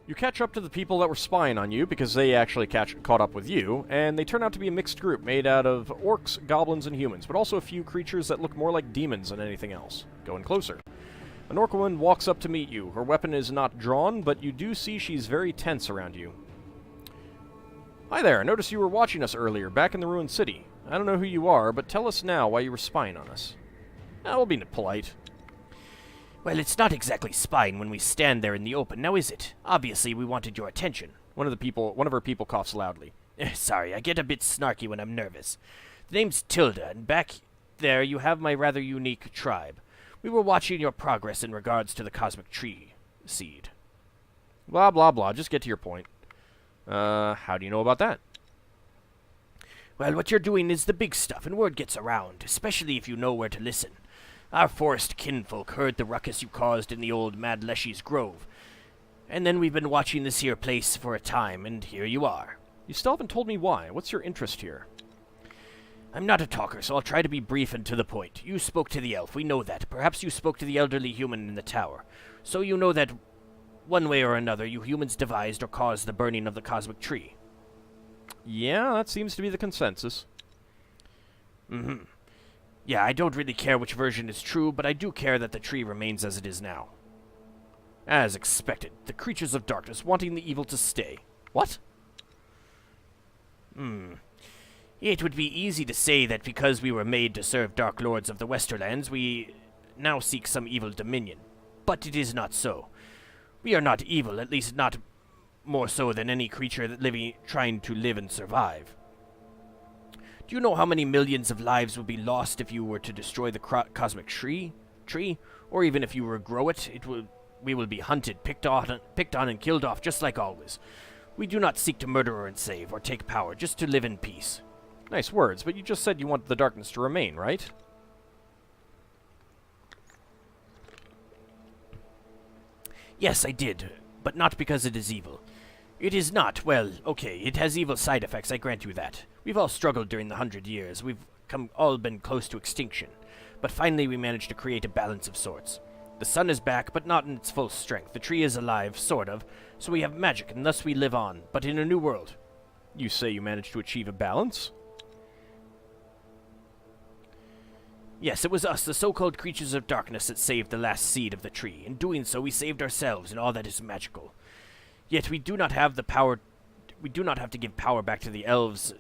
You catch up to the people that were spying on you, because they actually caught up with you, and they turn out to be a mixed group made out of orcs, goblins, and humans, but also a few creatures that look more like demons than anything else. Going closer. An orc woman walks up to meet you. Her weapon is not drawn, but you do see she's very tense around you. Hi there, I noticed you were watching us earlier, back in the ruined city. I don't know who you are, but tell us now why you were spying on us. We'll be polite. Well, it's not exactly spying when we stand there in the open, now is it? Obviously, we wanted your attention. One of her people coughs loudly. Sorry, I get a bit snarky when I'm nervous. The name's Tilda, and back there you have my rather unique tribe. We were watching your progress in regards to the cosmic tree seed. Blah, blah, blah. Just get to your point. How do you know about that? Well, what you're doing is the big stuff, and word gets around, especially if you know where to listen. Our forest kinfolk heard the ruckus you caused in the old Mad Leshy's grove. And then we've been watching this here place for a time, and here you are. You still haven't told me why. What's your interest here? I'm not a talker, so I'll try to be brief and to the point. You spoke to the elf, we know that. Perhaps you spoke to the elderly human in the tower. So you know that one way or another you humans devised or caused the burning of the cosmic tree. Yeah, that seems to be the consensus. Mm-hmm. Yeah, I don't really care which version is true, but I do care that the tree remains as it is now. As expected, the creatures of darkness wanting the evil to stay. What? It would be easy to say that because we were made to serve Dark Lords of the Westerlands, we now seek some evil dominion. But it is not so. We are not evil, at least not more so than any creature trying to live and survive. Do you know how many millions of lives would be lost if you were to destroy the cosmic tree? Or even if you regrow it, we will be hunted, picked on and killed off just like always. We do not seek to murder or enslave or take power, just to live in peace. Nice words, but you just said you want the darkness to remain, right? Yes, I did, but not because it is evil. It is not, well, okay, it has evil side effects, I grant you that. We've all struggled during the 100 years. We've all been close to extinction. But finally we managed to create a balance of sorts. The sun is back, but not in its full strength. The tree is alive, sort of, so we have magic, and thus we live on, but in a new world. You say you managed to achieve a balance? Yes, it was us, the so-called creatures of darkness, that saved the last seed of the tree. In doing so, we saved ourselves and all that is magical. Yet we do not have the power. We do not have to give power back to the elves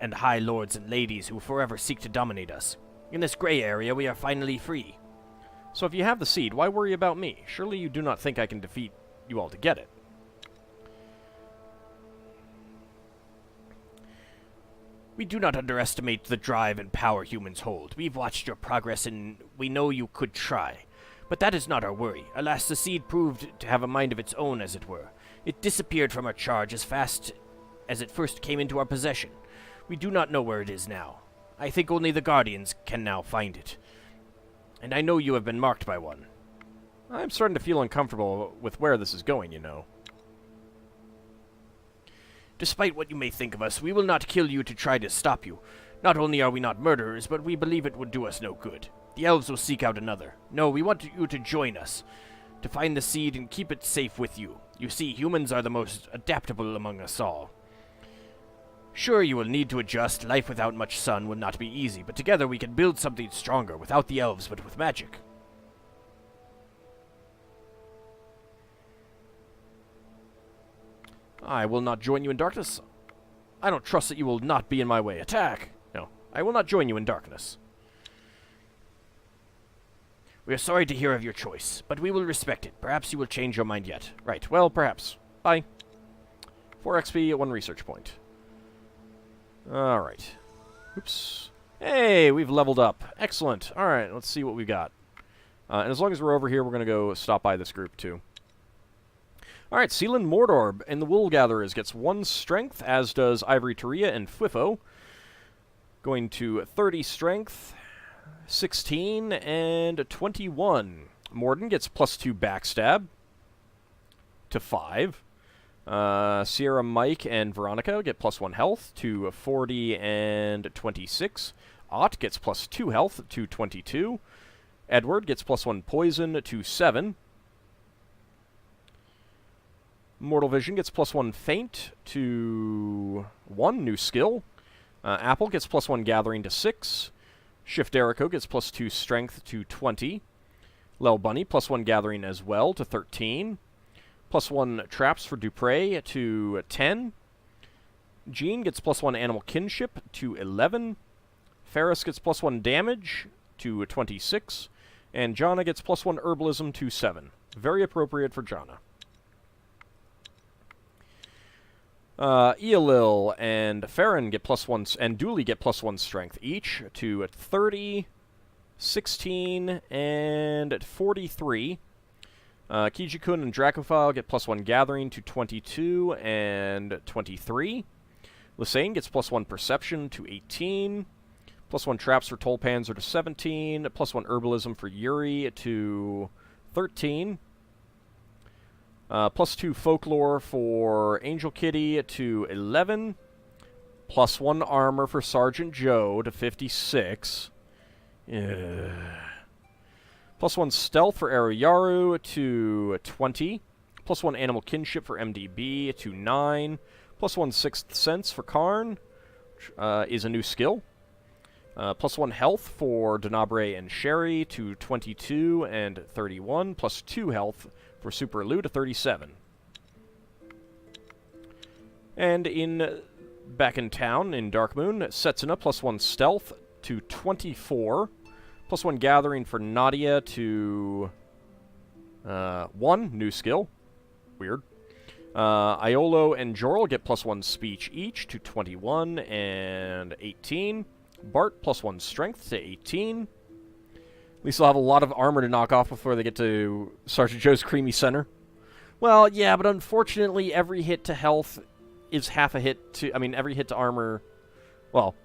and high lords and ladies who forever seek to dominate us. In this gray area, we are finally free. So if you have the seed, why worry about me? Surely you do not think I can defeat you all to get it. We do not underestimate the drive and power humans hold. We've watched your progress, and we know you could try. But that is not our worry. Alas, the seed proved to have a mind of its own, as it were. It disappeared from our charge as fast as it first came into our possession. We do not know where it is now. I think only the Guardians can now find it. And I know you have been marked by one. I'm starting to feel uncomfortable with where this is going, you know. Despite what you may think of us, we will not kill you to try to stop you. Not only are we not murderers, but we believe it would do us no good. The elves will seek out another. No, we want you to join us, to find the seed and keep it safe with you. You see, humans are the most adaptable among us all. Sure, you will need to adjust. Life without much sun will not be easy, but together we can build something stronger, without the elves, but with magic. I will not join you in darkness. I don't trust that you will not be in my way. Attack! No, I will not join you in darkness. We are sorry to hear of your choice, but we will respect it. Perhaps you will change your mind yet. Right, well, perhaps. Bye. 4 XP at 1 research point. Alright. Oops. Hey, we've leveled up. Excellent. Alright, let's see what we got. And as long as we're over here, we're going to go stop by this group, too. Alright, Sealand Mordor and the Wool Gatherers gets 1 strength, as does Ivory Taria and Fwifo. Going to 30 strength, 16, and 21. Morden gets +2 backstab to 5. Sierra, Mike, and Veronica get +1 health to 40 and 26. Ott gets +2 health to 22. Edward gets +1 poison to 7. Mortal Vision gets +1 Feint to 1, new skill. Apple gets +1 Gathering to 6. Shift Erico gets +2 Strength to 20. Lel Bunny +1 Gathering as well to 13. +1 Traps for Dupre to 10. Jean gets +1 Animal Kinship to 11. Ferris gets +1 Damage to 26. And Jana gets +1 Herbalism to 7. Very appropriate for Jana. Eolil and Farron get +1, and Dooley get +1 Strength each to 30, 16, and 43. Kijikun and Dracophile get +1 Gathering to 22 and 23. Lysane gets +1 Perception to 18. +1 Traps for Tolpanzer to 17. +1 Herbalism for Yuri to 13. +2 Folklore for Angel Kitty to 11. +1 Armor for Sergeant Joe to 56. +1 Stealth for Aoyaru to 20. +1 Animal Kinship for MDB to 9. +1 Sixth Sense for Karn, which is a new skill. +1 Health for Denabre and Sherry to 22 and 31. +2 Health for Super Lu to 37. And back in town, in Darkmoon, Setsuna +1 Stealth to 24. +1 Gathering for Nadia to 1, new skill. Weird. Iolo and Jorl get +1 Speech each to 21 and 18. Bart +1 Strength to 18. At least they'll have a lot of armor to knock off before they get to Sergeant Joe's Creamy Center. Well, yeah, but unfortunately every hit to health is half a hit to... I mean, every hit to armor... Well,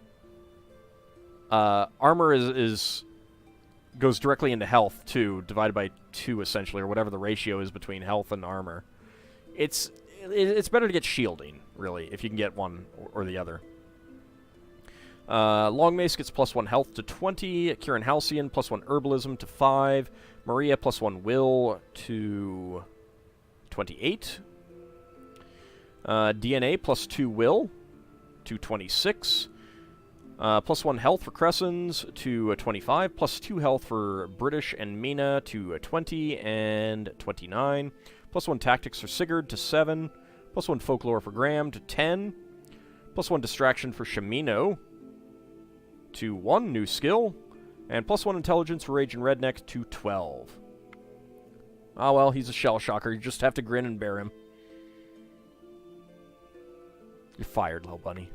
armor goes directly into health, too, divided by 2, essentially, or whatever the ratio is between health and armor. It's better to get shielding, really, if you can get one or the other. Long Mace gets +1 Health to 20. Kieran Halcyon +1 Herbalism to 5. Maria +1 Will to 28. DNA +2 Will to 26. +1 Health for Cressons to 25. +2 Health for British and Mina to 20 and 29. +1 Tactics for Sigurd to 7. +1 Folklore for Graham to 10. +1 Distraction for Shamino to 1, new skill. And +1 Intelligence for Rage and Redneck to 12. Ah, well, he's a shell shocker. You just have to grin and bear him. You're fired, little bunny.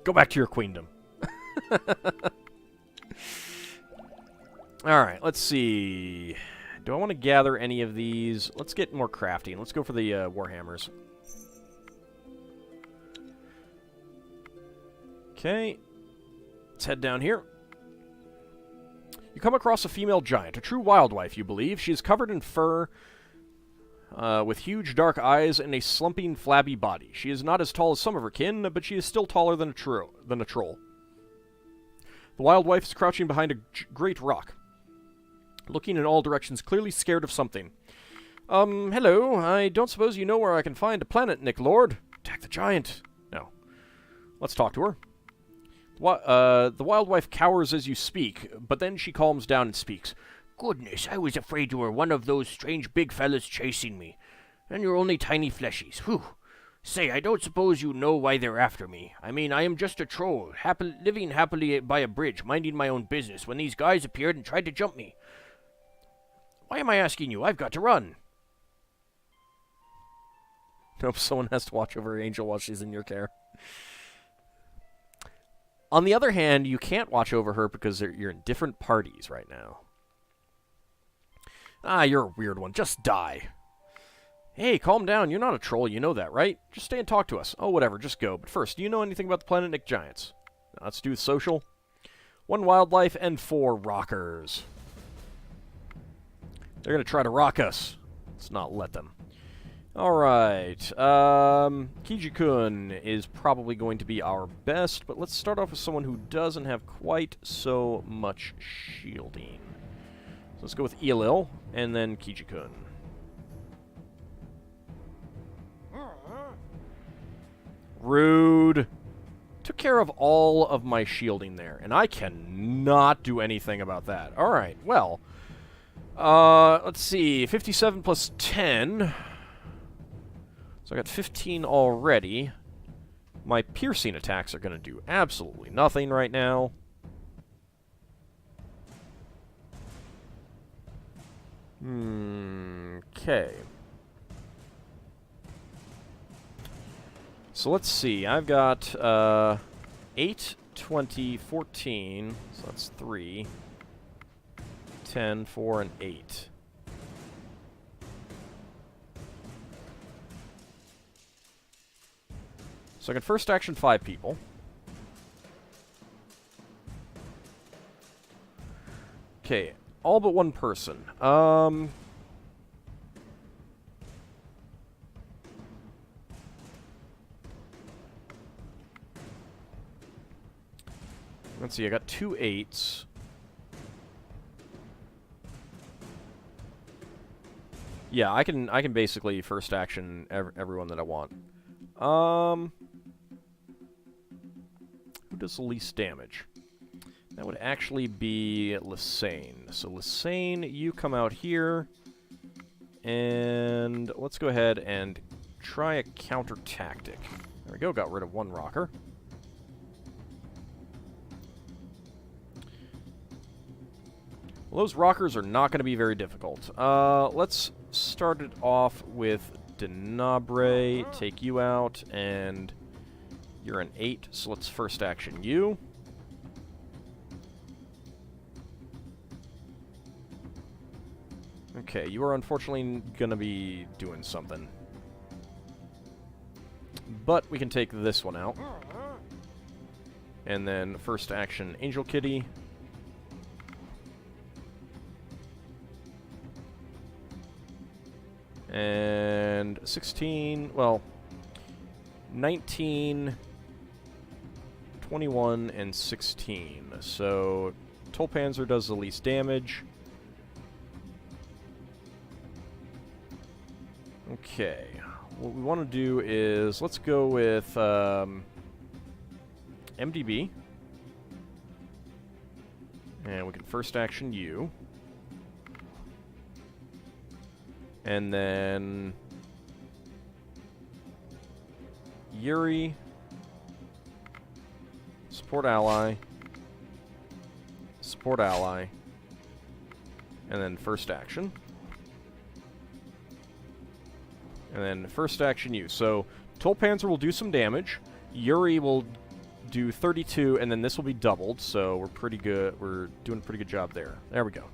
Go back to your queendom. Alright, let's see. Do I want to gather any of these? Let's get more crafting. Let's go for the Warhammers. Okay. Let's head down here. You come across a female giant, a true wild wife, you believe. She is covered in fur, with huge dark eyes and a slumping, flabby body. She is not as tall as some of her kin, but she is still taller than a troll. The wild wife is crouching behind a great rock, looking in all directions, clearly scared of something. Hello. I don't suppose you know where I can find a planet, Nick Lord. Attack the giant. No. Let's talk to her. The wild wife cowers as you speak, but then she calms down and speaks. Goodness, I was afraid you were one of those strange big fellas chasing me. And you're only tiny fleshies. Whew. Say, I don't suppose you know why they're after me. I mean, I am just a troll, living happily by a bridge, minding my own business, when these guys appeared and tried to jump me. Why am I asking you? I've got to run. Nope, someone has to watch over Angel while she's in your care. On the other hand, you can't watch over her because you're in different parties right now. Ah, you're a weird one. Just die. Hey, calm down. You're not a troll. You know that, right? Just stay and talk to us. Oh, whatever. Just go. But first, do you know anything about the Planet Nick Giants? Now, let's do the social. 1 wildlife and 4 rockers. They're going to try to rock us. Let's not let them. Alright. Kijikun is probably going to be our best, but let's start off with someone who doesn't have quite so much shielding. So let's go with Eolil, and then Kijikun. Rude. Took care of all of my shielding there, and I cannot do anything about that. Alright, well. Let's see. 57 plus 10. So I got 15 already. My piercing attacks are going to do absolutely nothing right now. Okay. So let's see. I've got 8, 20, 14. So that's 3. 10, 4, and 8. So I can first action 5 people. Okay, all but one person. Let's see, I got 2 8s. Yeah, I can basically first action everyone that I want. Who does the least damage? That would actually be Lysane. So Lysane, you come out here, and let's go ahead and try a counter tactic. There we go, got rid of one rocker. Well, those rockers are not going to be very difficult. Let's start it off with Denabre, take you out, and you're an 8, so let's first action you. Okay, you are unfortunately going to be doing something. But we can take this one out. And then first action Angel Kitty. And 16, well, 19, 21, and 16. So Tolpanzer does the least damage. Okay, what we want to do is, let's go with MDB. And we can first action you. And then Yuri, support ally, and then first action. And then first action you. So Tolpanzer will do some damage, Yuri will do 32, and then this will be doubled, so we're pretty good. We're doing a pretty good job there. There we go.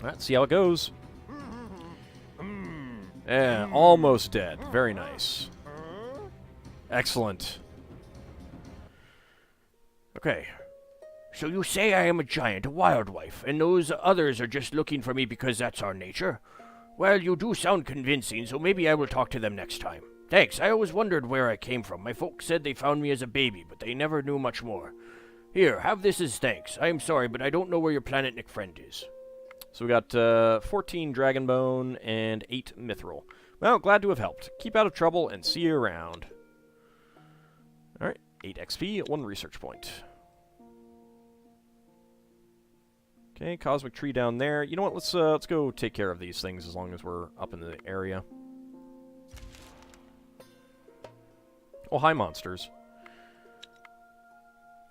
Alright, see how it goes. Yeah, almost dead. Very nice. Excellent. Okay. So you say I am a giant, a wild wife, and those others are just looking for me because that's our nature? Well, you do sound convincing, so maybe I will talk to them next time. Thanks, I always wondered where I came from. My folks said they found me as a baby, but they never knew much more. Here, have this as thanks. I am sorry, but I don't know where your planet-nick friend is. So we got 14 Dragon Bone and 8 Mithril. Well, glad to have helped. Keep out of trouble and see you around. Alright, 8 XP, 1 research point. Okay, Cosmic Tree down there. You know what, let's go take care of these things as long as we're up in the area. Oh, hi, monsters.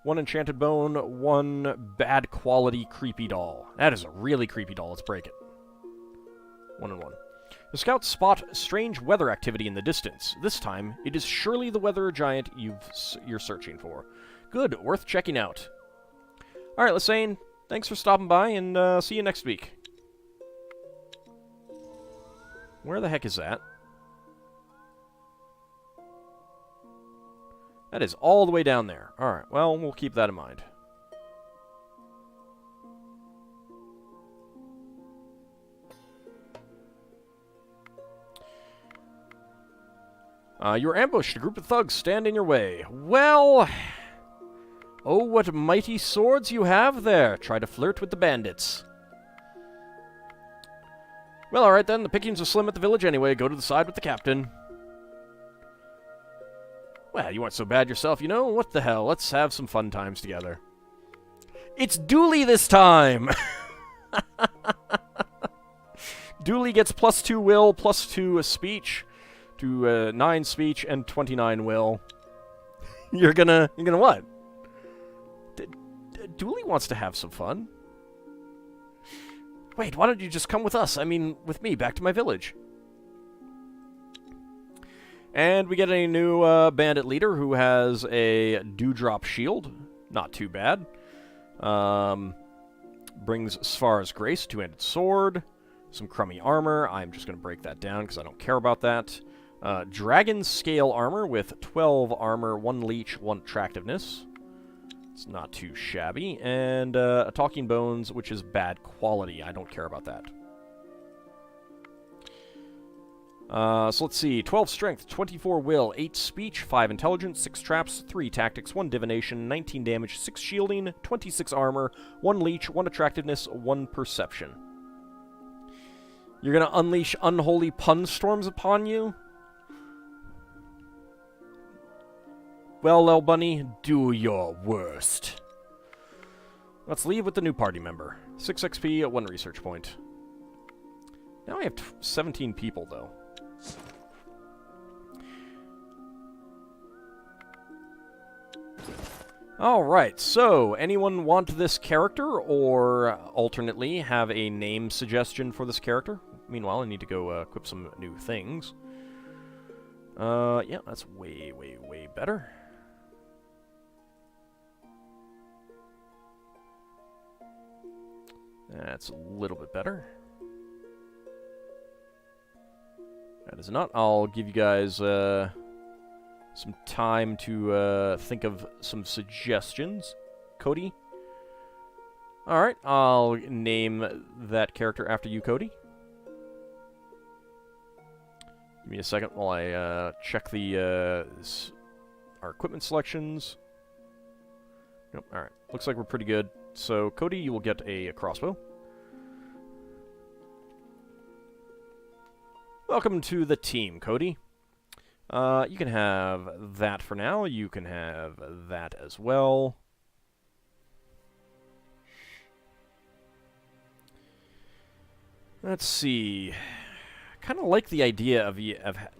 1 enchanted bone, 1 bad quality creepy doll. That is a really creepy doll. Let's break it. 1 and 1. The scouts spot strange weather activity in the distance. This time, it is surely the weather giant you're searching for. Good, worth checking out. All right, Lysane, thanks for stopping by, and see you next week. Where the heck is that? That is all the way down there. Alright, well, we'll keep that in mind. You were ambushed. A group of thugs stand in your way. Well... Oh, what mighty swords you have there. Try to flirt with the bandits. Well, alright then. The pickings are slim at the village anyway. Go to the side with the captain. Well, you weren't so bad yourself, you know? What the hell? Let's have some fun times together. It's Dooley this time! Dooley gets +2 will, +2 speech, to 9 speech and 29 will. You're gonna what? Dooley wants to have some fun. Wait, why don't you just come with us? I mean, with me, back to my village. And we get a new bandit leader who has a dewdrop shield. Not too bad. Brings Svar's Grace, 2-handed sword. Some crummy armor. I'm just going to break that down because I don't care about that. Dragon scale armor with 12 armor, 1 leech, 1 attractiveness. It's not too shabby. And a talking bones, which is bad quality. I don't care about that. So let's see. 12 strength, 24 will, 8 speech, 5 intelligence, 6 traps, 3 tactics, 1 divination, 19 damage, 6 shielding, 26 armor, 1 leech, 1 attractiveness, 1 perception. You're gonna unleash unholy pun storms upon you? Well, Lil Bunny, do your worst. Let's leave with the new party member. 6 XP, 1 research point. Now I have 17 people, though. Alright, so anyone want this character, or alternately have a name suggestion for this character? Meanwhile, I need to go equip some new things. Yeah, that's way, way, way better. That's a little bit better. That is not. I'll give you guys some time to think of some suggestions. Cody? Alright, I'll name that character after you, Cody. Give me a second while I check the our equipment selections. Nope, alright. Looks like we're pretty good. So, Cody, you will get a crossbow. Welcome to the team, Cody. You can have that for now. You can have that as well. Let's see. Kind of like the idea of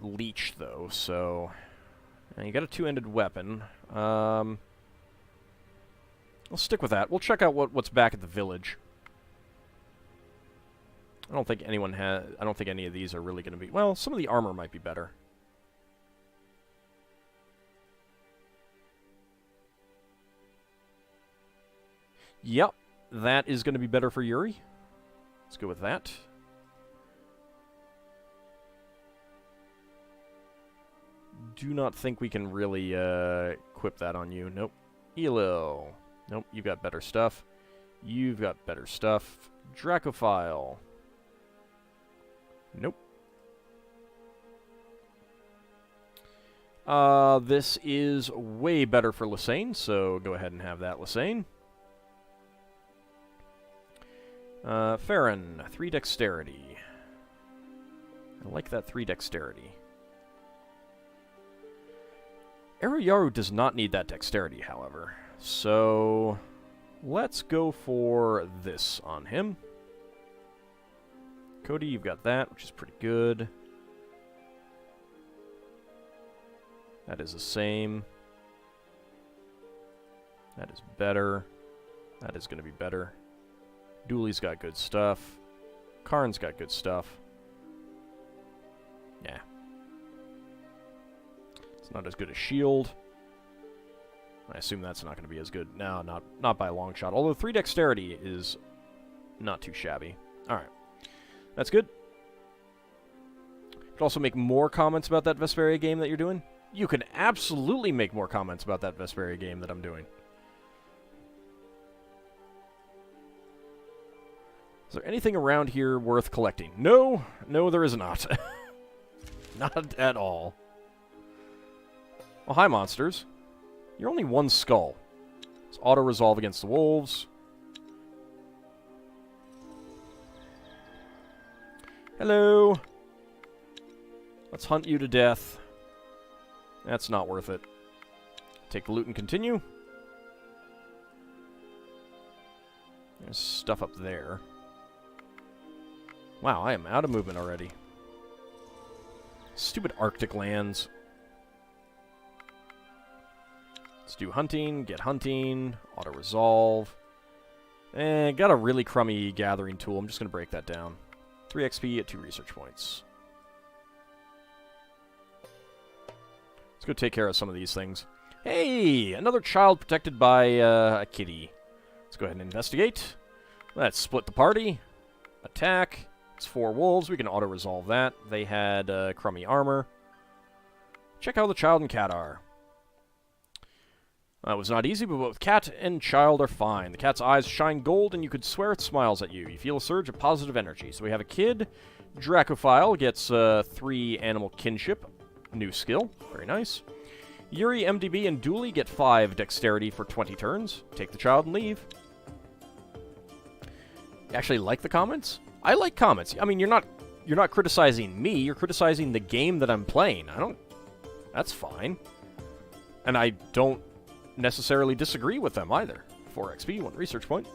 leech, though. So, you got a 2-handed weapon. I'll stick with that. We'll check out what's back at the village. I don't think anyone has. I don't think any of these are really going to be. Well, some of the armor might be better. Yep, that is going to be better for Yuri. Let's go with that. Do not think we can really equip that on you. Nope. Elil. Nope, you've got better stuff. You've got better stuff. Dracophile. Nope. This is way better for Lysane, so go ahead and have that, Lysane. Farron, 3 dexterity. I like that 3 dexterity. Eruyaru does not need that dexterity, however. So, let's go for this on him. Cody, you've got that, which is pretty good. That is the same. That is better. That is going to be better. Dooley's got good stuff. Karn's got good stuff. Yeah. It's not as good as shield. I assume that's not going to be as good. No, not by a long shot. Although 3 dexterity is not too shabby. Alright. That's good. Could also make more comments about that Vesperia game that you're doing. You can absolutely make more comments about that Vesperia game that I'm doing. Is there anything around here worth collecting? No. No, there is not. Not at all. Well, hi, monsters. You're only 1 skull. It's auto-resolve against the wolves. Hello. Let's hunt you to death. That's not worth it. take the loot and continue. There's stuff up there. Wow, I am out of movement already. Stupid Arctic lands. Let's do hunting, get hunting, auto-resolve. Got a really crummy gathering tool. I'm just going to break that down. 3 XP at 2 research points. Let's go take care of some of these things. Hey! Another child protected by a kitty. Let's go ahead and investigate. Let's split the party. Attack. It's 4 wolves. We can auto-resolve that. They had crummy armor. Check how the child and cat are. That was not easy, but both cat and child are fine. The cat's eyes shine gold, and you could swear it smiles at you. You feel a surge of positive energy. So we have a kid. Dracophile gets 3 animal kinship. New skill. Very nice. Yuri, MDB, and Dooley get 5 dexterity for 20 turns. Take the child and leave. You actually like the comments? I like comments. I mean, you're not criticizing me. You're criticizing the game that I'm playing. That's fine. And I don't necessarily disagree with them either. 4 XP, 1 research point.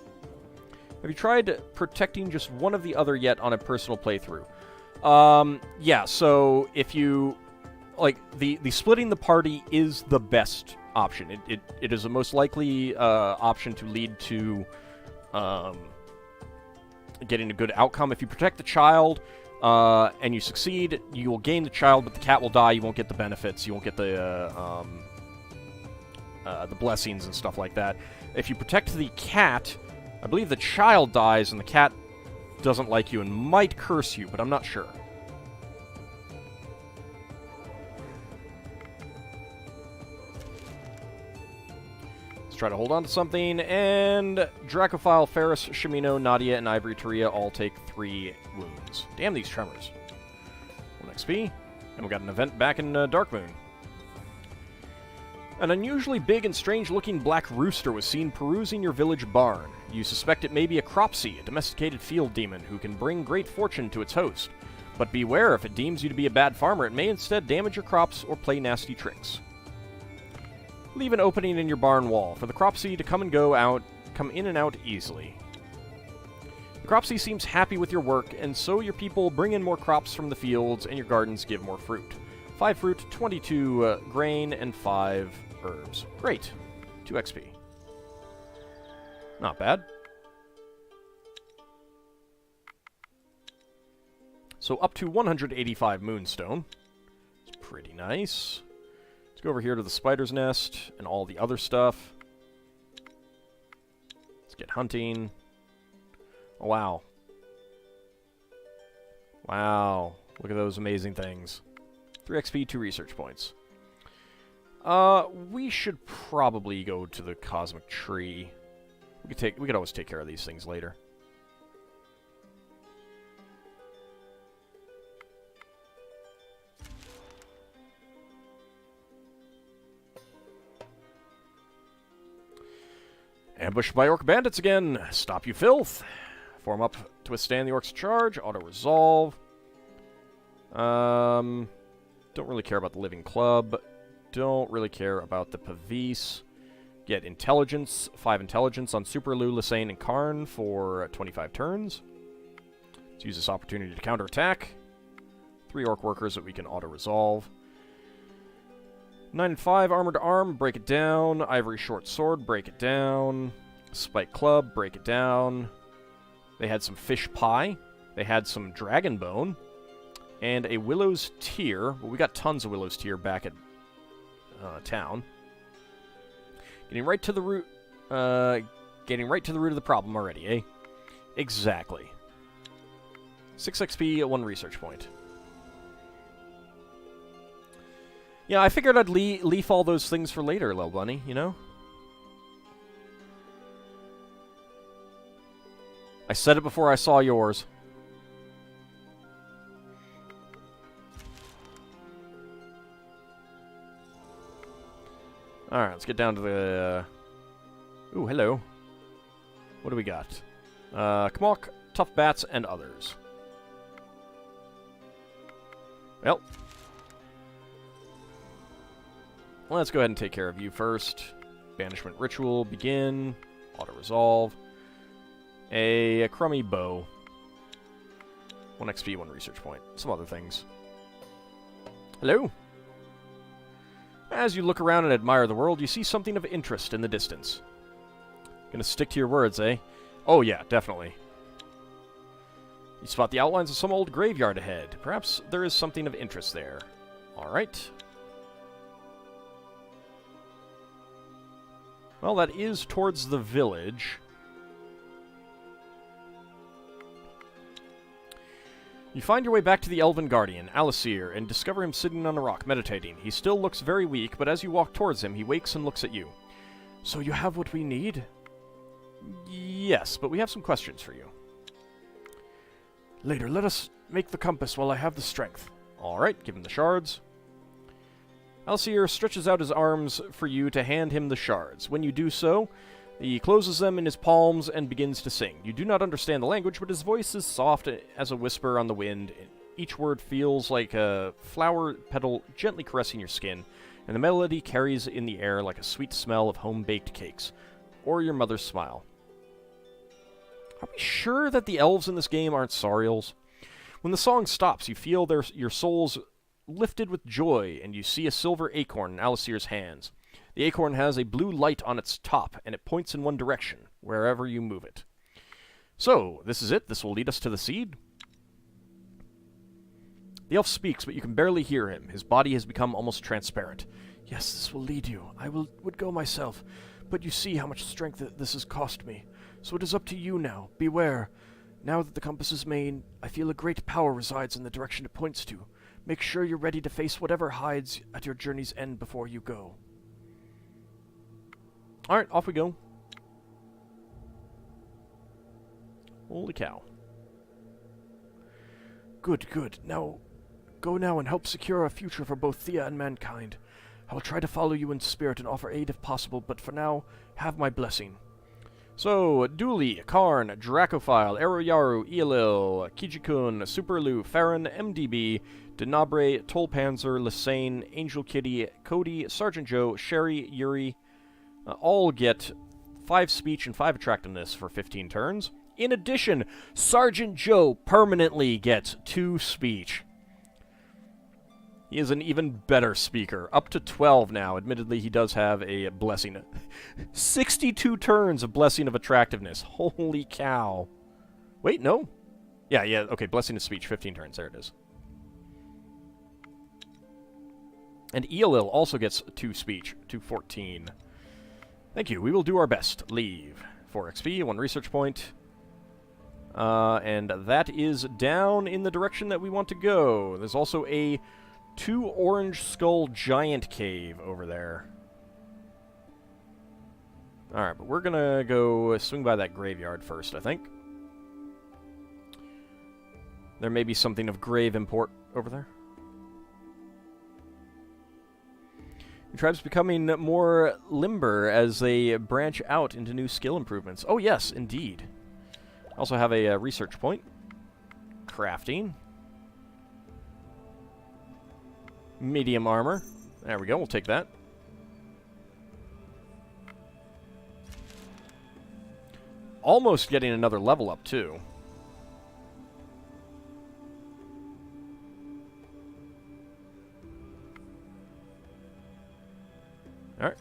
Have you tried protecting just one of the other yet on a personal playthrough? Yeah, so if you... Like, the splitting the party is the best option. It is the most likely option to lead to getting a good outcome. If you protect the child and you succeed, you will gain the child, but the cat will die. You won't get the benefits. You won't get the blessings and stuff like that. If you protect the cat, I believe the child dies and the cat doesn't like you and might curse you, but I'm not sure. Try to hold on to something, and Dracophile, Ferris, Shimino, Nadia, and Ivory Taria all take 3 wounds. Damn these tremors. 1 XP, and we got an event back in Darkmoon. An unusually big and strange-looking black rooster was seen perusing your village barn. You suspect it may be a Cropsey, a domesticated field demon who can bring great fortune to its host. But beware, if it deems you to be a bad farmer, it may instead damage your crops or play nasty tricks. Leave an opening in your barn wall for the Cropsey to come in and out easily. The Cropsey seems happy with your work, and so your people bring in more crops from the fields, and your gardens give more fruit. 5 fruit, 22 grain, and 5 herbs. Great. 2 XP. Not bad. So up to 185 moonstone. It's pretty nice. Let's go over here to the spider's nest and all the other stuff. Let's get hunting. Oh, wow. Wow. Look at those amazing things. 3 XP, 2 research points. We should probably go to the cosmic tree. We could always take care of these things later. Ambushed by orc bandits again. Stop, you filth. Form up to withstand the orcs' charge. Auto-resolve. Don't really care about the living club. Don't really care about the Pavis. Get intelligence. 5 intelligence on Superlu, Lysane, and Karn for 25 turns. Let's use this opportunity to counterattack. 3 orc workers that we can auto-resolve. 9 and 5, armor to arm, break it down. Ivory short sword, break it down. Spike club, break it down. They had some fish pie. They had some dragon bone. And a willow's tear. Well, we got tons of willow's tear back at town. Getting right to the root. Getting right to the root of the problem already, eh? Exactly. 6 XP at 1 research point. Yeah, I figured I'd leaf all those things for later, little bunny, you know? I said it before I saw yours. Alright, let's get down to the... Ooh, hello. What do we got? Kamok, Tough Bats, and others. Well... let's go ahead and take care of you first. Banishment ritual, begin. Auto-resolve. A crummy bow. 1 XP, 1 research point. Some other things. Hello? As you look around and admire the world, you see something of interest in the distance. Gonna stick to your words, eh? Oh yeah, definitely. You spot the outlines of some old graveyard ahead. Perhaps there is something of interest there. Alright. Well, that is towards the village. You find your way back to the Elven Guardian, Alasir, and discover him sitting on a rock, meditating. He still looks very weak, but as you walk towards him, he wakes and looks at you. So you have what we need? Yes, but we have some questions for you. Later, let us make the compass while I have the strength. Alright, give him the shards. Alasir stretches out his arms for you to hand him the shards. When you do so, he closes them in his palms and begins to sing. You do not understand the language, but his voice is soft as a whisper on the wind. Each word feels like a flower petal gently caressing your skin, and the melody carries in the air like a sweet smell of home-baked cakes, or your mother's smile. Are we sure that the elves in this game aren't Sauriels? When the song stops, you feel your souls lifted with joy, and you see a silver acorn in Alasir's hands. The acorn has a blue light on its top, and it points in one direction, wherever you move it. So, this is it? This will lead us to the seed? The elf speaks, but you can barely hear him. His body has become almost transparent. Yes, this will lead you. I would go myself, but you see how much strength this has cost me. So it is up to you now. Beware. Now that the compass is made, I feel a great power resides in the direction it points to. Make sure you're ready to face whatever hides at your journey's end before you go. Alright, off we go. Holy cow. Good, good. Now, go now and help secure a future for both Thea and mankind. I will try to follow you in spirit and offer aid if possible, but for now, have my blessing. So, Dooley, Karn, Dracophile, Eroyaru, Eolil, Kijikun, Superlu, Farron, MDB, Denabre, Tolpanzer, Lysane, Angel Kitty, Cody, Sergeant Joe, Sherry, Yuri, all get 5 speech and 5 attractiveness for 15 turns. In addition, Sergeant Joe permanently gets 2 speech. He is an even better speaker. Up to 12 now. Admittedly, he does have a blessing. 62 turns of Blessing of Attractiveness. Holy cow. Wait, no. Yeah, okay, Blessing of Speech, 15 turns. There it is. And Eolil also gets 2 speech, 214. Thank you. We will do our best. Leave. 4 XP, 1 research point. And that is down in the direction that we want to go. There's also a 2 orange skull giant cave over there. Alright, but we're gonna go swing by that graveyard first, I think. There may be something of grave import over there. The tribe's becoming more limber as they branch out into new skill improvements. Oh yes, indeed. Also have a research point. Crafting. Medium armor. There we go, we'll take that. Almost getting another level up, too. Alright.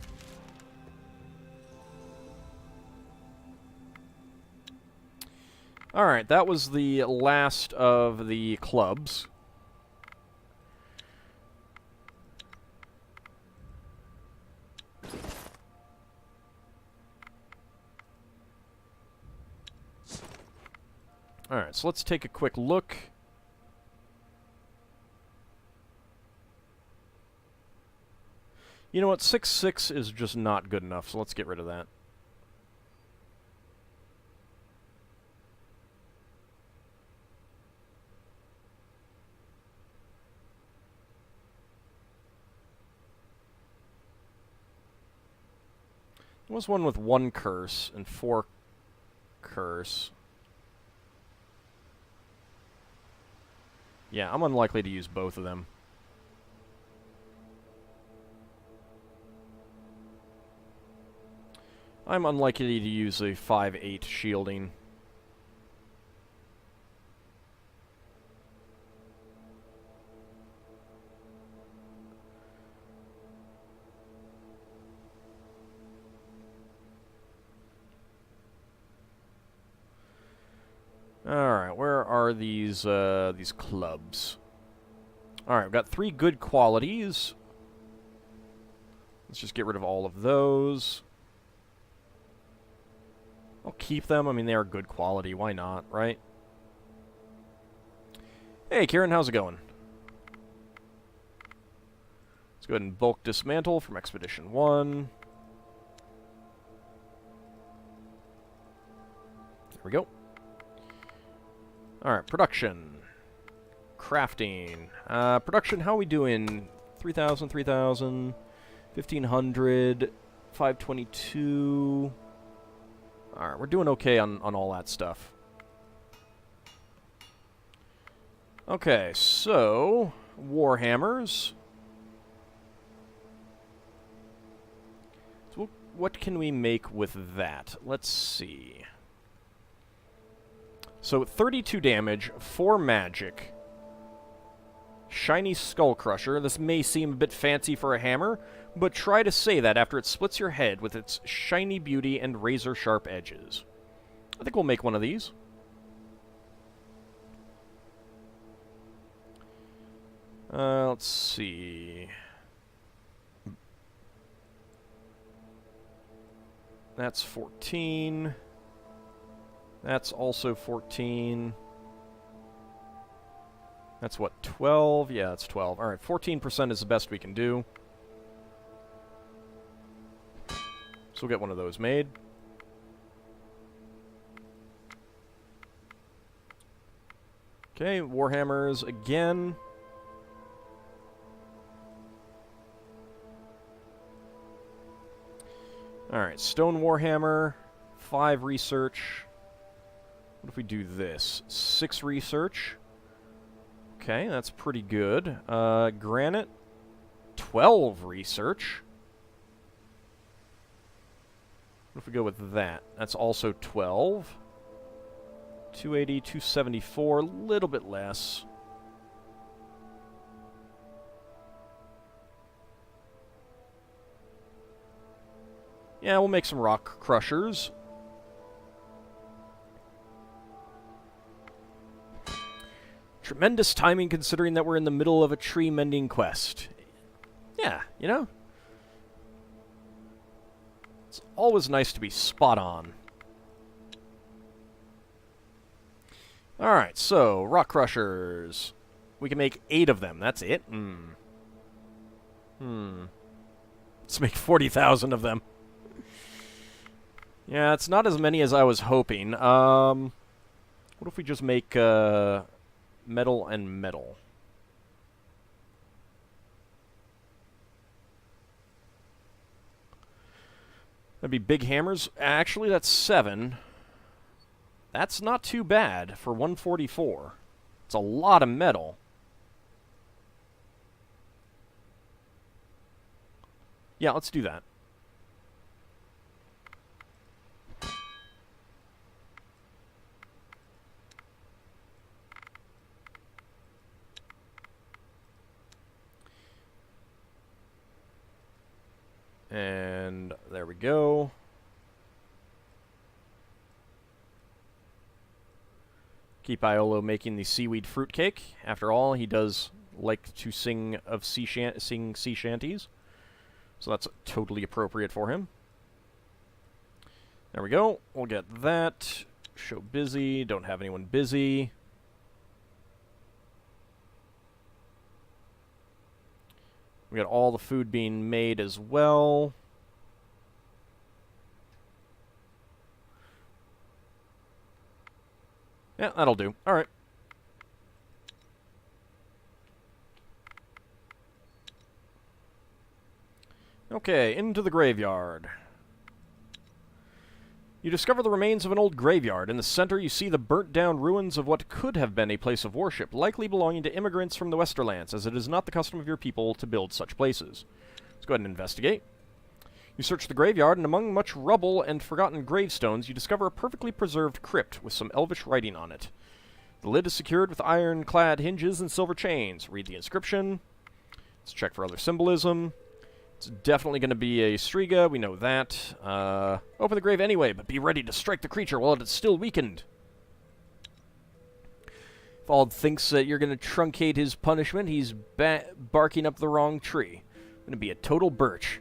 Alright, that was the last of the clubs. Alright, so let's take a quick look. You know what, 6/6 is just not good enough, so let's get rid of that. There was one with 1 curse and 4 curse. Yeah, I'm unlikely to use both of them. I'm unlikely to use a 5/8 shielding. Alright, where are these clubs? Alright, we've got 3 good qualities. Let's just get rid of all of those. I'll keep them. I mean, they are good quality. Why not, right? Hey, Kieran, how's it going? Let's go ahead and bulk dismantle from Expedition 1. There we go. Alright, production. Crafting. Production, how are we doing? 3,000, 3,000, 1,500, 522. Alright, we're doing okay on all that stuff. Okay, so Warhammers. So what can we make with that? Let's see. So 32 damage, 4 magic. Shiny Skull Crusher. This may seem a bit fancy for a hammer, but try to say that after it splits your head with its shiny beauty and razor-sharp edges. I think we'll make one of these. Let's see. That's 14. That's also 14. That's what, 12? Yeah, that's 12. Alright, 14% is the best we can do. So we'll get one of those made. Okay, Warhammers again. Alright, Stone Warhammer, 5 research. What if we do this? 6 research. Okay, that's pretty good. Granite, 12 research. What if we go with that? That's also 12. 280, 274, a little bit less. Yeah, we'll make some rock crushers. Tremendous timing considering that we're in the middle of a tree mending quest. Yeah, you know? It's always nice to be spot on. Alright, so, rock crushers. We can make 8 of them, that's it? Let's make 40,000 of them. Yeah, it's not as many as I was hoping. What if we just make, metal and metal? That'd be big hammers. Actually, that's 7. That's not too bad for 144. It's a lot of metal. Yeah, let's do that. And there we go. Keep Iolo making the seaweed fruitcake. After all, he does like to sing sea shanties. So that's totally appropriate for him. There we go. We'll get that. Show busy. Don't have anyone busy. We got all the food being made as well. Yeah, that'll do. Alright. Okay, into the graveyard. You discover the remains of an old graveyard. In the center, you see the burnt-down ruins of what could have been a place of worship, likely belonging to immigrants from the Westerlands, as it is not the custom of your people to build such places. Let's go ahead and investigate. You search the graveyard, and among much rubble and forgotten gravestones, you discover a perfectly preserved crypt with some elvish writing on it. The lid is secured with iron-clad hinges and silver chains. Read the inscription. Let's check for other symbolism. It's definitely going to be a Striga, we know that. Open the grave anyway, but be ready to strike the creature while it is still weakened. If Auld thinks that you're going to truncate his punishment, he's barking up the wrong tree. Going to be a total birch.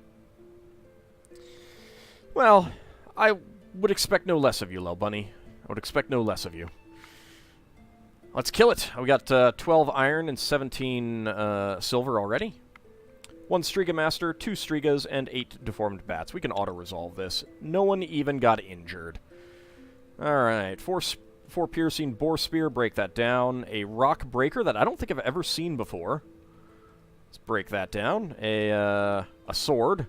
Well, I would expect no less of you, Lil Bunny. I would expect no less of you. Let's kill it. We got 12 iron and 17 silver already. 1 Striga Master, 2 Strigas, and 8 Deformed Bats. We can auto-resolve this. No one even got injured. Alright, 4 Piercing Boar Spear, break that down. A Rock Breaker that I don't think I've ever seen before. Let's break that down. A sword.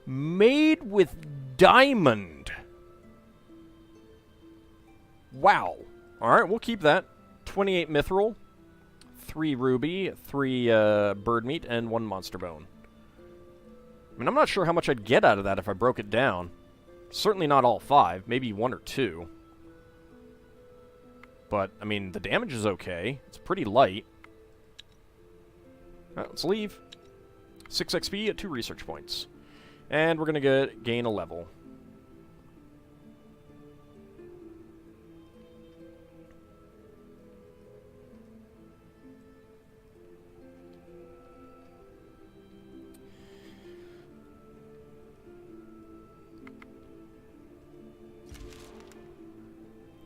Made with diamond. Wow. Alright, we'll keep that. 28 Mithril. 3 ruby, 3 bird meat, and 1 monster bone. I mean, I'm not sure how much I'd get out of that if I broke it down. Certainly not all 5, maybe 1 or 2. But, I mean, the damage is okay. It's pretty light. Alright, let's leave. 6 XP at 2 research points. And we're going to gain a level.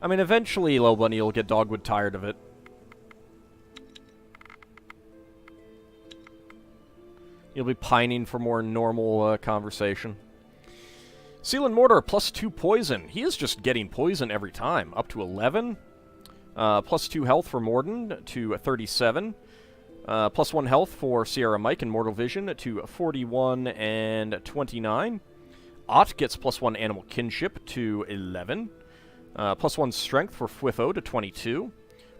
I mean, eventually, Lil Bunny will get Dogwood tired of it. You'll be pining for more normal conversation. Seal and Mortar, plus 2 poison. He is just getting poison every time. Up to 11. Plus 2 health for Morden to 37. Plus 1 health for Sierra Mike and Mortal Vision to 41 and 29. Ott gets plus 1 Animal Kinship to 11. Plus 1 Strength for Fwifo to 22.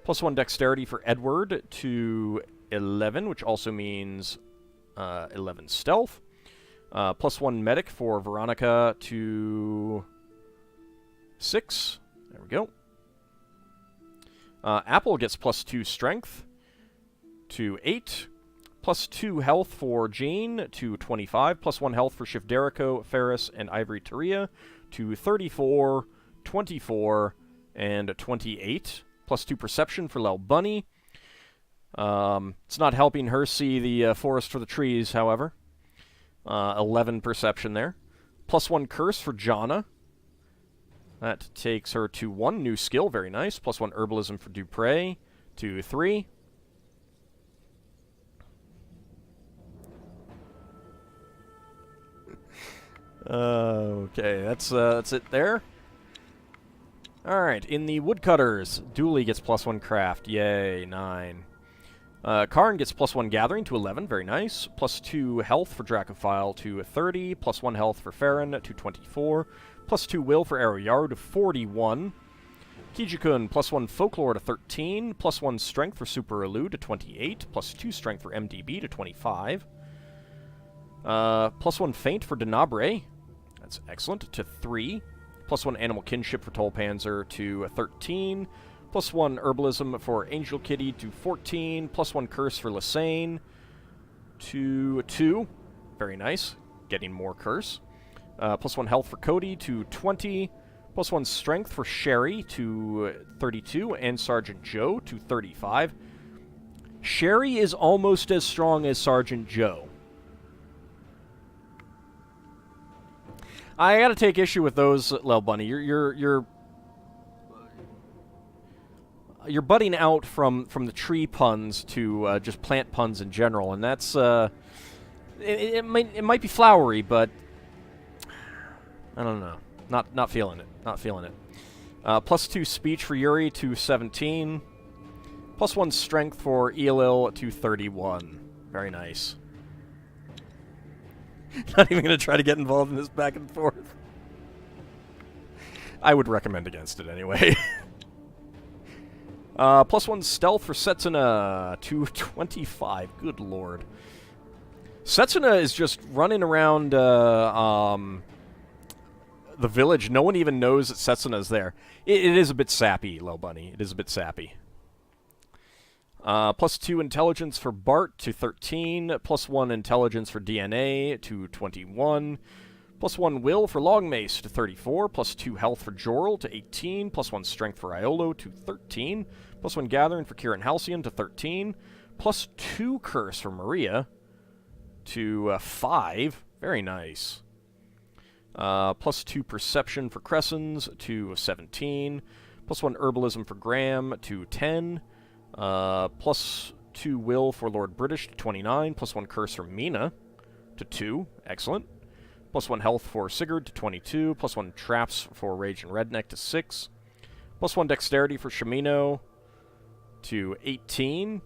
Plus 1 Dexterity for Edward to 11, which also means 11 Stealth. Plus 1 Medic for Veronica to 6. There we go. Apple gets plus 2 Strength to 8. Plus 2 health for Jane to 25. Plus 1 health for Shifderico, Ferris, and Ivory Taria to 34, 24, and 28. Plus 2 Perception for Lil Bunny. It's not helping her see the forest for the trees, however. 11 Perception there. Plus 1 Curse for Jana. That takes her to 1 new skill, very nice. Plus 1 Herbalism for Dupre to 3. Okay, that's it there. Alright, in the Woodcutters, Dooley gets plus 1 Craft. Yay, 9. Karn gets plus 1 Gathering to 11, very nice. Plus 2 Health for Dracophile to 30. Plus 1 Health for Farron to 24. Plus 2 Will for Aoyaru to 41. Kijikun, plus 1 Folklore to 13. Plus 1 Strength for Super Elu to 28. Plus 2 Strength for MDB to 25. Plus 1 Feint for Denabre. That's excellent, to 3. Plus 1 Animal Kinship for Tolpanzer to 13. Plus 1 Herbalism for Angel Kitty to 14. Plus 1 Curse for Lysane to 2. Very nice. Getting more Curse. Plus 1 Health for Cody to 20. Plus 1 Strength for Sherry to 32. And Sergeant Joe to 35. Sherry is almost as strong as Sergeant Joe. I gotta take issue with those, Lil Bunny. You're butting out from the tree puns to just plant puns in general, and that's it might be flowery, but I don't know. Not feeling it. Not feeling it. Plus 2 Speech for Yuri to 17. Plus 1 Strength for Eelil to 31. Very nice. Not even going to try to get involved in this back and forth. I would recommend against it anyway. Plus 1 Stealth for Setsuna to 25. Good lord. Setsuna is just running around the village. No one even knows that Setsuna's there. It is a bit sappy, Lil Bunny. It is a bit sappy. +2 intelligence for Bart to 13. +1 intelligence for DNA to 21. +1 will for Longmace to 34. +2 health for Jorl to 18. +1 strength for Iolo to 13. +1 gathering for Kieran Halcyon to 13. +2 curse for Maria to 5. Very nice. +2 perception for Cressons to 17. +1 herbalism for Graham to 10. +2 will for Lord British to 29. +1 curse for Mina to 2. Excellent. +1 health for Sigurd to 22. +1 traps for Rage and Redneck to 6. +1 dexterity for Shimino to 18,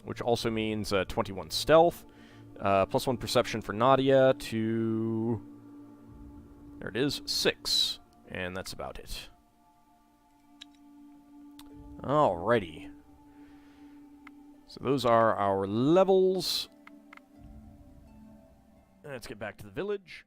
which also means 21 stealth. +1 perception for Nadia to... there it is, 6. And that's about it. Alrighty. So those are our levels. Let's get back to the village.